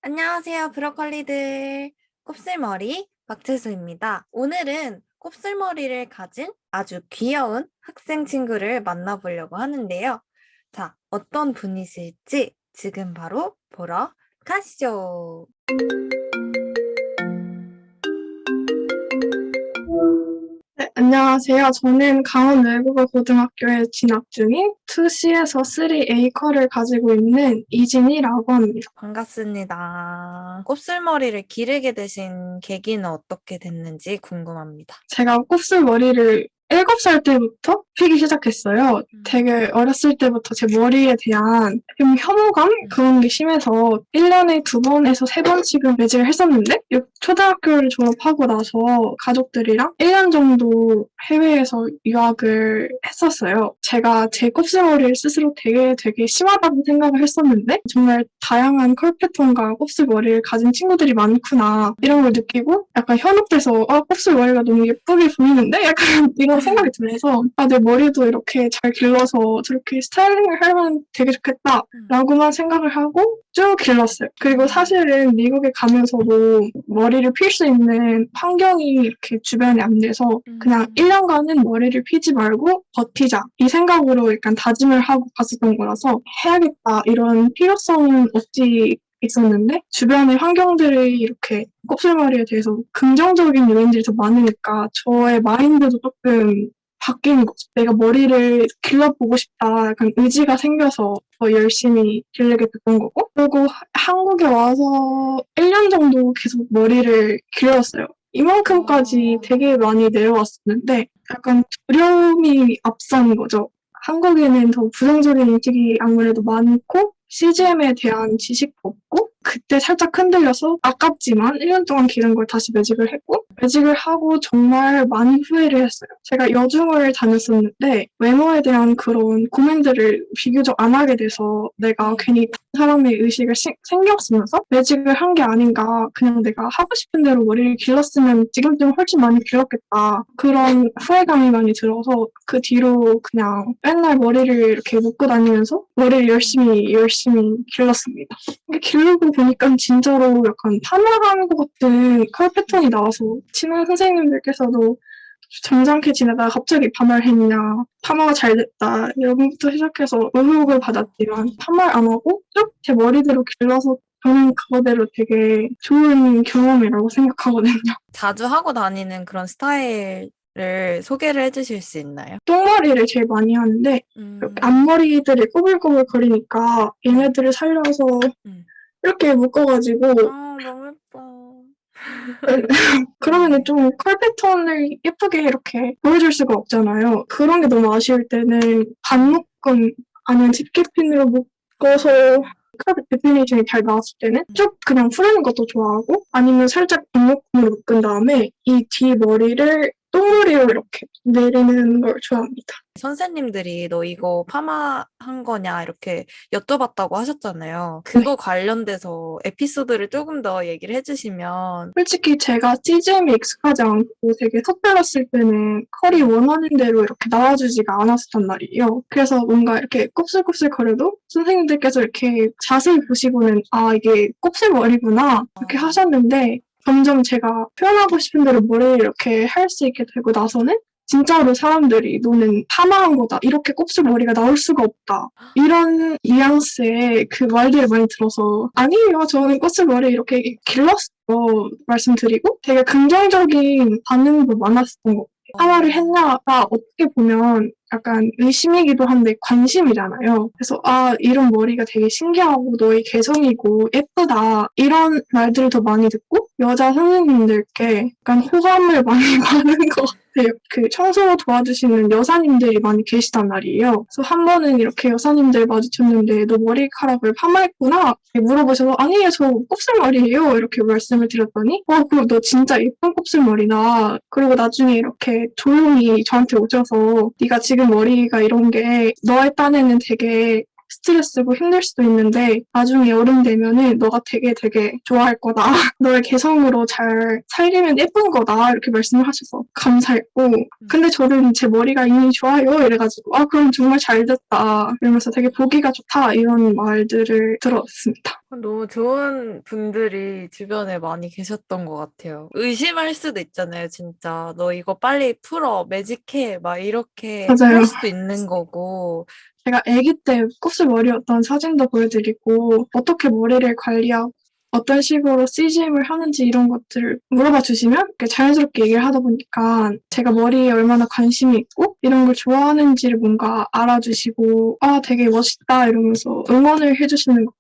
안녕하세요, 브로콜리들. 곱슬머리 박재수입니다. 오늘은 곱슬머리를 가진 아주 귀여운 학생 친구를 만나보려고 하는데요. 자, 어떤 분이실지 지금 바로 보러 가시죠. 네, 안녕하세요. 저는 강원 외국어 고등학교에 진학 중인 2C에서 3A 컬을 가지고 있는 이진이라고 합니다. 반갑습니다. 곱슬머리를 기르게 되신 계기는 어떻게 됐는지 궁금합니다. 제가 곱슬머리를 7살 때부터 피기 시작했어요. 되게 어렸을 때부터 제 머리에 대한 좀 혐오감? 그런 게 심해서 1년에 2번에서 3번씩은 매직을 했었는데 초등학교를 졸업하고 나서 가족들이랑 1년 정도 해외에서 유학을 했었어요. 제가 제 곱슬머리를 스스로 되게 심하다고 생각을 했었는데 정말 다양한 컬 패턴과 곱슬머리를 가진 친구들이 많구나 이런 걸 느끼고 약간 현혹돼서 곱슬머리가 너무 예쁘게 보이는데? 약간 이런 생각이 들어서 내 머리도 이렇게 잘 길러서 저렇게 스타일링을 하면 되게 좋겠다 라고만 생각을 하고 쭉 길렀어요. 그리고 사실은 미국에 가면서도 머리를 필 수 있는 환경이 이렇게 주변에 안 돼서 그냥 1년간은 머리를 피지 말고 버티자 이 생각으로 약간 다짐을 하고 갔었던 거라서 해야겠다 이런 필요성은 없지 있었는데 주변의 환경들이 이렇게 곱슬머리에 대해서 긍정적인 요인들이 더 많으니까 저의 마인드도 조금 바뀌는 거죠. 내가 머리를 길러보고 싶다 약간 의지가 생겨서 더 열심히 기르게 됐던 거고 그리고 한국에 와서 1년 정도 계속 머리를 길렀어요. 이만큼까지 되게 많이 내려왔었는데 약간 두려움이 앞선 거죠. 한국에는 더 부정적인 인식이 아무래도 많고 CGM에 대한 지식도 없고 그때 살짝 흔들려서 아깝지만 1년 동안 기른 걸 다시 매직을 했고 매직을 하고 정말 많이 후회를 했어요. 제가 여중을 다녔었는데 외모에 대한 그런 고민들을 비교적 안 하게 돼서 내가 괜히 다른 사람의 의식을 신경 쓰면서 매직을 한 게 아닌가 그냥 내가 하고 싶은 대로 머리를 길렀으면 지금쯤 훨씬 많이 길렀겠다 그런 후회감이 많이 들어서 그 뒤로 그냥 맨날 머리를 이렇게 묶고 다니면서 머리를 열심히 길렀습니다. 기르고 보니까 진짜로 약간 파마하는 것 같은 컬 패턴이 나와서 친한 선생님들께서도 점잖게 지내다가 갑자기 파마를 했냐, 파마가 잘 됐다 이런 것부터 시작해서 의혹을 받았지만 파마를 안 하고 쭉 제 머리대로 길러서 저는 그거대로 되게 좋은 경험이라고 생각하거든요. 자주 하고 다니는 그런 스타일을 소개를 해주실 수 있나요? 똥머리를 제일 많이 하는데 앞머리들이 꼬불꼬불 거리니까 얘네들을 살려서 이렇게 묶어가지고 너무 예뻐. 그러면은 좀 컬 패턴을 예쁘게 이렇게 보여줄 수가 없잖아요. 그런 게 너무 아쉬울 때는 반묶음 아니면 집게핀으로 묶어서 컬 데피니션이 잘 나왔을 때는 쭉 그냥 풀는 것도 좋아하고 아니면 살짝 반묶음으로 묶은 다음에 이 뒤머리를 똥머리로 이렇게 내리는 걸 좋아합니다. 선생님들이 너 이거 파마한 거냐 이렇게 여쭤봤다고 하셨잖아요. 네. 그거 관련돼서 에피소드를 조금 더 얘기를 해주시면. 솔직히 제가 CGM에 익숙하지 않고 되게 섣달랐을 때는 컬이 원하는 대로 이렇게 나와주지가 않았었단 말이에요. 그래서 뭔가 이렇게 곱슬곱슬거려도 선생님들께서 이렇게 자세히 보시고는 이게 곱슬머리구나 이렇게 하셨는데 점점 제가 표현하고 싶은 대로 머리를 이렇게 할 수 있게 되고 나서는 진짜로 사람들이 너는 파마한 거다. 이렇게 곱슬머리가 나올 수가 없다. 이런 뉘앙스의 그 말들을 많이 들어서 아니에요. 저는 곱슬머리 이렇게 길렀어요. 말씀드리고 되게 긍정적인 반응도 많았었던 것 같아요. 파마를 했냐가 어떻게 보면 약간 의심이기도 한데 관심이잖아요. 그래서 이런 머리가 되게 신기하고 너의 개성이고 예쁘다 이런 말들을 더 많이 듣고 여자 선생님들께 약간 호감을 많이 받는 것 같아요. 그 청소 도와주시는 여사님들이 많이 계시단 말이에요. 그래서 한 번은 이렇게 여사님들 마주쳤는데 너 머리카락을 파마했구나 이렇게 물어보셔서 아니에요 저 곱슬머리예요 이렇게 말씀을 드렸더니 그럼 너 진짜 예쁜 곱슬머리다. 그리고 나중에 이렇게 조용히 저한테 오셔서 네가 지금 머리가 이런 게 너의 딴에는 되게 스트레스고 힘들 수도 있는데 나중에 어른 되면은 너가 되게 되게 좋아할 거다. 너의 개성으로 잘 살리면 예쁜 거다. 이렇게 말씀을 하셔서 감사했고 근데 저는 제 머리가 이미 좋아요. 이래가지고 그럼 정말 잘 됐다. 이러면서 되게 보기가 좋다. 이런 말들을 들었습니다. 너무 좋은 분들이 주변에 많이 계셨던 것 같아요. 의심할 수도 있잖아요, 진짜. 너 이거 빨리 풀어, 매직해, 막 이렇게 할 맞아요. 수도 있는 거고. 제가 아기 때 곱슬머리였던 사진도 보여드리고 어떻게 머리를 관리하고 어떤 식으로 CGM을 하는지 이런 것들을 물어봐 주시면 이렇게 자연스럽게 얘기를 하다 보니까 제가 머리에 얼마나 관심이 있고 이런 걸 좋아하는지를 뭔가 알아주시고 되게 멋있다 이러면서 응원을 해주시는 거.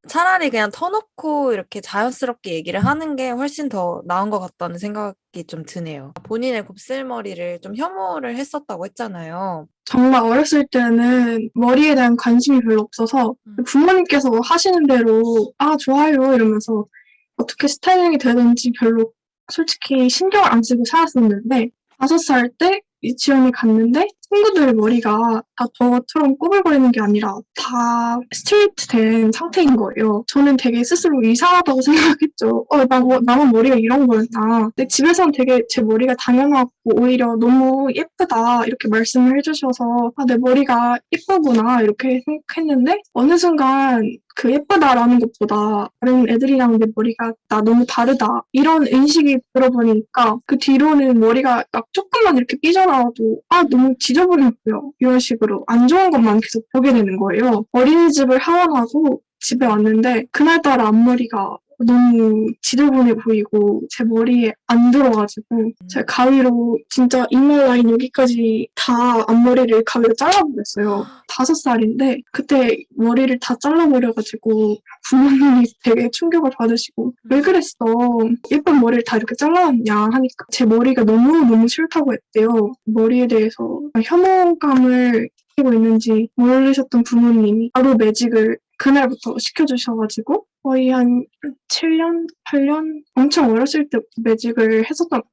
차라리 그냥 터놓고 이렇게 자연스럽게 얘기를 하는 게 훨씬 더 나은 것 같다는 생각이 좀 드네요. 본인의 곱슬머리를 좀 혐오를 했었다고 했잖아요. 정말 어렸을 때는 머리에 대한 관심이 별로 없어서 부모님께서 하시는 대로 좋아요 이러면서 어떻게 스타일링이 되는지 별로 솔직히 신경을 안 쓰고 살았었는데 5살 때 유치원에 갔는데 친구들 머리가 다 저처럼 꼬불거리는 게 아니라 다 스트레이트 된 상태인 거예요. 저는 되게 스스로 이상하다고 생각했죠. 나만 머리가 이런 거였나. 근데 집에서는 되게 제 머리가 당연하고 오히려 너무 예쁘다 이렇게 말씀을 해주셔서 내 머리가 예쁘구나 이렇게 생각했는데 어느 순간 그 예쁘다라는 것보다 다른 애들이랑 내 머리가 나 너무 다르다 이런 인식이 들어보니까 그 뒤로는 머리가 막 조금만 이렇게 삐져나와도 너무 지저분해 보여 이런 식으로 안 좋은 것만 계속 보게 되는 거예요. 어린이집을 하원하고 집에 왔는데 그날따라 앞머리가 너무 지저분해 보이고 제 머리에 안 들어가지고 제가 가위로 진짜 이마 라인 여기까지 다 앞머리를 가위로 잘라버렸어요. 5살인데 그때 머리를 다 잘라버려가지고 부모님이 되게 충격을 받으시고 왜 그랬어? 예쁜 머리를 다 이렇게 잘라놨냐 하니까 제 머리가 너무너무 싫다고 했대요. 머리에 대해서 혐오감을 느끼고 있는지 모르셨던 부모님이 바로 매직을 그날부터 시켜주셔가지고 거의 한 7년, 8년? 엄청 어렸을 때부터 매직을 했었던 것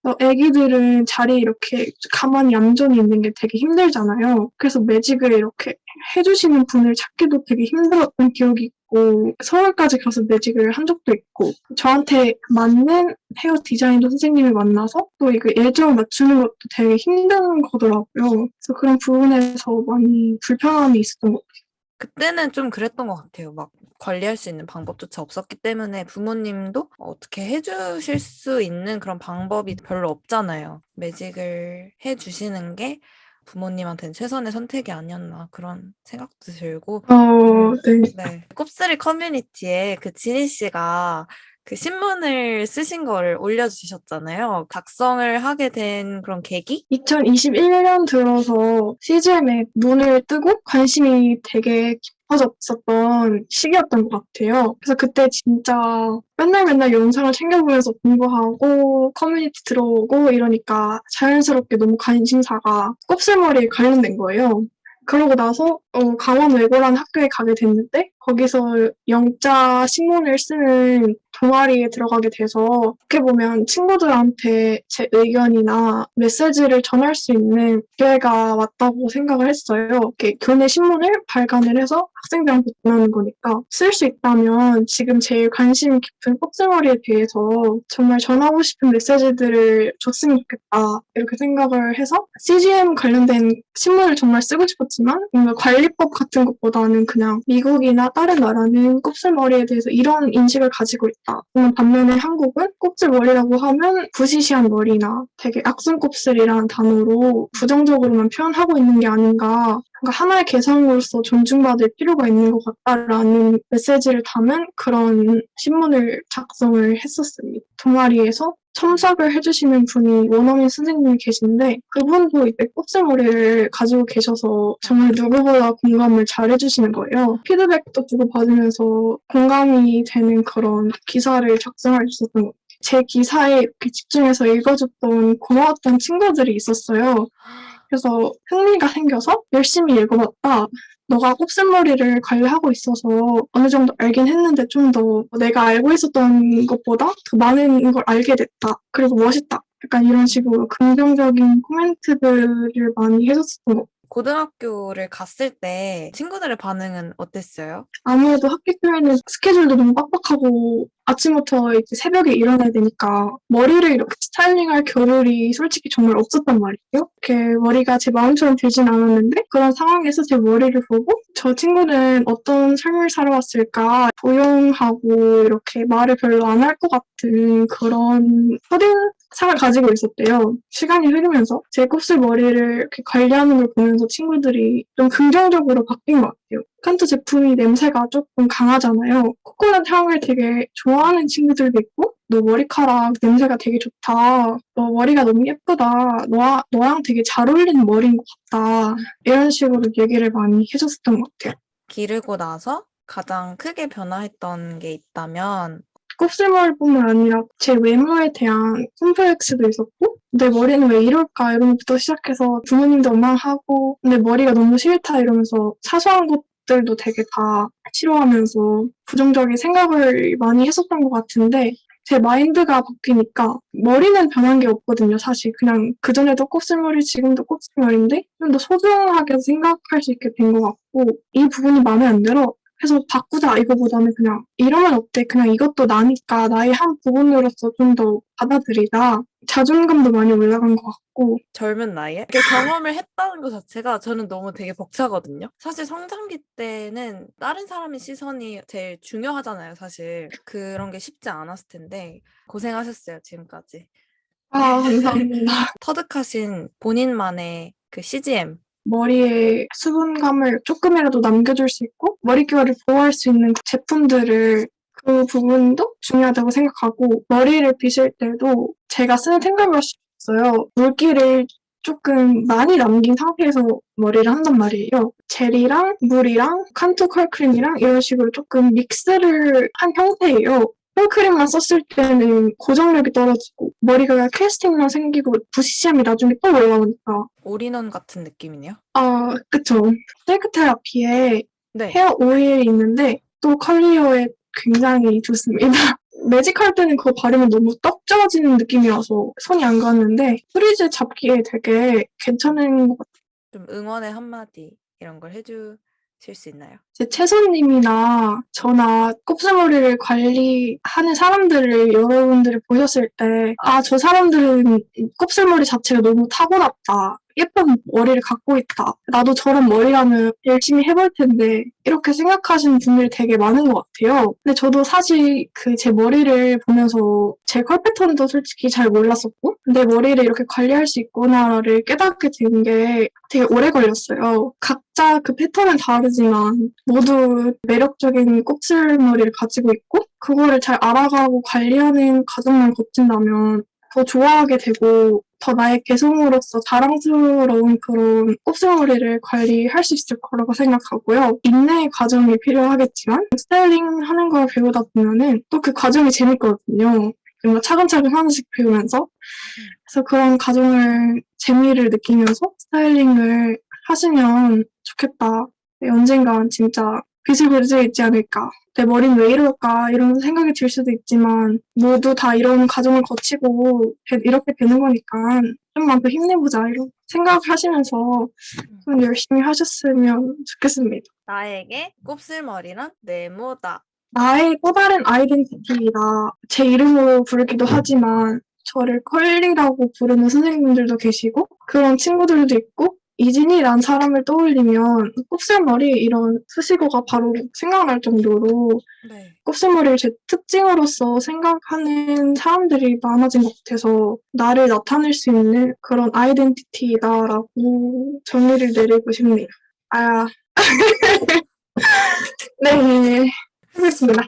같아요. 애기들은 자리에 이렇게 가만히 얌전히 있는 게 되게 힘들잖아요. 그래서 매직을 이렇게 해주시는 분을 찾기도 되게 힘들었던 기억이 있고 서울까지 가서 매직을 한 적도 있고 저한테 맞는 헤어 디자이너 선생님을 만나서 또 이거 예정 맞추는 것도 되게 힘든 거더라고요. 그래서 그런 부분에서 많이 불편함이 있었던 것 같아요. 그때는 좀 그랬던 것 같아요. 막 관리할 수 있는 방법조차 없었기 때문에 부모님도 어떻게 해주실 수 있는 그런 방법이 별로 없잖아요. 매직을 해주시는 게 부모님한테는 최선의 선택이 아니었나 그런 생각도 들고. 네. 네. 곱슬이 커뮤니티에 그 지니 씨가 그 신문을 쓰신 거를 올려주셨잖아요. 작성을 하게 된 그런 계기? 2021년 들어서 CGM에 눈을 뜨고 관심이 되게 깊어졌었던 시기였던 것 같아요. 그래서 그때 진짜 맨날 영상을 챙겨보면서 공부하고 커뮤니티 들어오고 이러니까 자연스럽게 너무 관심사가 곱슬머리에 관련된 거예요. 그러고 나서 강원 외고라는 학교에 가게 됐는데 거기서 영자 신문을 쓰는 동아리에 들어가게 돼서 어떻게 보면 친구들한테 제 의견이나 메시지를 전할 수 있는 기회가 왔다고 생각을 했어요. 이렇게 교내 신문을 발간을 해서 학생들한테 전하는 거니까 쓸 수 있다면 지금 제일 관심 깊은 곱슬머리에 대해서 정말 전하고 싶은 메시지들을 줬으면 좋겠다 이렇게 생각을 해서 CGM 관련된 신문을 정말 쓰고 싶었지만 뭔가 관리법 같은 것보다는 그냥 미국이나 다른 나라는 곱슬머리에 대해서 이런 인식을 가지고 있다. 반면에 한국은 곱슬머리라고 하면 부시시한 머리나 되게 악순곱슬이라는 단어로 부정적으로만 표현하고 있는 게 아닌가. 그러니까 하나의 개성으로서 존중받을 필요가 있는 것 같다라는 메시지를 담은 그런 신문을 작성을 했었습니다. 동아리에서 첨삭을 해주시는 분이 원어민 선생님이 계신데 그분도 이제 곱슬머리를 가지고 계셔서 정말 누구보다 공감을 잘 해주시는 거예요. 피드백도 주고받으면서 공감이 되는 그런 기사를 작성할 수 있었던 것 같아요. 제 기사에 이렇게 집중해서 읽어줬던 고마웠던 친구들이 있었어요. 그래서 흥미가 생겨서 열심히 읽어봤다. 너가 곱슬머리를 관리하고 있어서 어느 정도 알긴 했는데 좀 더 내가 알고 있었던 것보다 더 많은 걸 알게 됐다. 그리고 멋있다. 약간 이런 식으로 긍정적인 코멘트들을 많이 해줬었던 것 같아요. 고등학교를 갔을 때 친구들의 반응은 어땠어요? 아무래도 학기 초에는 스케줄도 너무 빡빡하고 아침부터 이제 새벽에 일어나야 되니까 머리를 이렇게 스타일링할 겨를이 솔직히 정말 없었단 말이에요. 이렇게 머리가 제 마음처럼 되진 않았는데 그런 상황에서 제 머리를 보고 저 친구는 어떤 삶을 살아왔을까 조용하고 이렇게 말을 별로 안 할 것 같은 그런 첫인상을 가지고 있었대요. 시간이 흐르면서 제 곱슬머리를 이렇게 관리하는 걸 보면서 친구들이 좀 긍정적으로 바뀐 것 같아요. 칸트 제품이 냄새가 조금 강하잖아요. 코코넛 향을 되게 좋아하는 친구들도 있고 너 머리카락 냄새가 되게 좋다. 너 머리가 너무 예쁘다. 너랑 되게 잘 어울리는 머리인 것 같다. 이런 식으로 얘기를 많이 해줬었던 것 같아요. 기르고 나서 가장 크게 변화했던 게 있다면 곱슬머리뿐만 아니라 제 외모에 대한 콤플렉스도 있었고 내 머리는 왜 이럴까 이런 것부터 시작해서 부모님도 원망하고 내 머리가 너무 싫다 이러면서 사소한 것들도 되게 다 싫어하면서 부정적인 생각을 많이 했었던 것 같은데 제 마인드가 바뀌니까 머리는 변한 게 없거든요. 사실 그냥 그전에도 곱슬머리 지금도 곱슬머리인데 좀 더 소중하게 생각할 수 있게 된 것 같고 이 부분이 마음에 안 들어. 그래서 바꾸자 이거보다는 그냥 이러면 어때? 그냥 이것도 나니까 나의 한 부분으로서 좀 더 받아들이자. 자존감도 많이 올라간 것 같고 젊은 나이에 이렇게 경험을 했다는 것 자체가 저는 너무 되게 벅차거든요. 사실 성장기 때는 다른 사람의 시선이 제일 중요하잖아요. 사실 그런 게 쉽지 않았을 텐데 고생하셨어요, 지금까지. 감사합니다. 터득하신 본인만의 그 CGM. 머리에 수분감을 조금이라도 남겨줄 수 있고 머릿결을 보호할 수 있는 제품들을 그 부분도 중요하다고 생각하고 머리를 빗을 때도 제가 쓰는 탱글브러쉬가 있어요. 물기를 조금 많이 남긴 상태에서 머리를 한단 말이에요. 젤이랑 물이랑 칸투 컬크림이랑 이런 식으로 조금 믹스를 한 형태예요. 컬크림만 썼을 때는 고정력이 떨어지고 머리가 캐스팅만 생기고 부시시함이 나중에 또 올라오니까 올인원 같은 느낌이네요. 그쵸. 셀크 테라피에 네. 헤어 오일이 있는데 또 컬리어에 굉장히 좋습니다. 매직할 때는 그거 바르면 너무 떡 져지는 느낌이라서 손이 안 갔는데 프리즈 잡기에 되게 괜찮은 것 같아요. 좀 응원의 한마디 이런 걸 해주실 수 있나요? 제 채소님이나 저나 곱슬머리를 관리하는 사람들을 여러분들이 보셨을 때, 저 사람들은 곱슬머리 자체가 너무 타고났다. 예쁜 머리를 갖고 있다. 나도 저런 머리라면 열심히 해볼 텐데, 이렇게 생각하시는 분들이 되게 많은 것 같아요. 근데 저도 사실 그 제 머리를 보면서 제 컬 패턴도 솔직히 잘 몰랐었고, 내 머리를 이렇게 관리할 수 있구나를 깨닫게 된 게 되게 오래 걸렸어요. 각자 그 패턴은 다르지만, 모두 매력적인 곱슬머리를 가지고 있고 그거를 잘 알아가고 관리하는 과정만 거친다면 더 좋아하게 되고 더 나의 개성으로서 자랑스러운 그런 곱슬머리를 관리할 수 있을 거라고 생각하고요. 인내의 과정이 필요하겠지만 스타일링 하는 걸 배우다 보면은 또 그 과정이 재밌거든요. 뭔가 차근차근 하나씩 배우면서 그래서 그런 과정을 재미를 느끼면서 스타일링을 하시면 좋겠다. 언젠간 진짜 빛을 볼 수 있지 않을까. 내 머리는 왜 이럴까 이런 생각이 들 수도 있지만 모두 다 이런 과정을 거치고 이렇게 되는 거니까 좀만 더 힘내보자 이런 생각을 하시면서 좀 열심히 하셨으면 좋겠습니다. 나에게 곱슬머리란 네모다. 나의 또 다른 아이덴티티이다. 제 이름으로 부르기도 하지만 저를 컬리라고 부르는 선생님들도 계시고 그런 친구들도 있고 이진이란 사람을 떠올리면 곱슬머리 이런 수식어가 바로 생각날 정도로 네. 곱슬머리를 제 특징으로서 생각하는 사람들이 많아진 것 같아서 나를 나타낼 수 있는 그런 아이덴티티다라고 정의를 내리고 싶네요. 네, 해보겠습니다.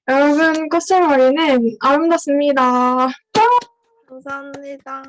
여러분, 곱슬머리는 아름답습니다. 감사합니다.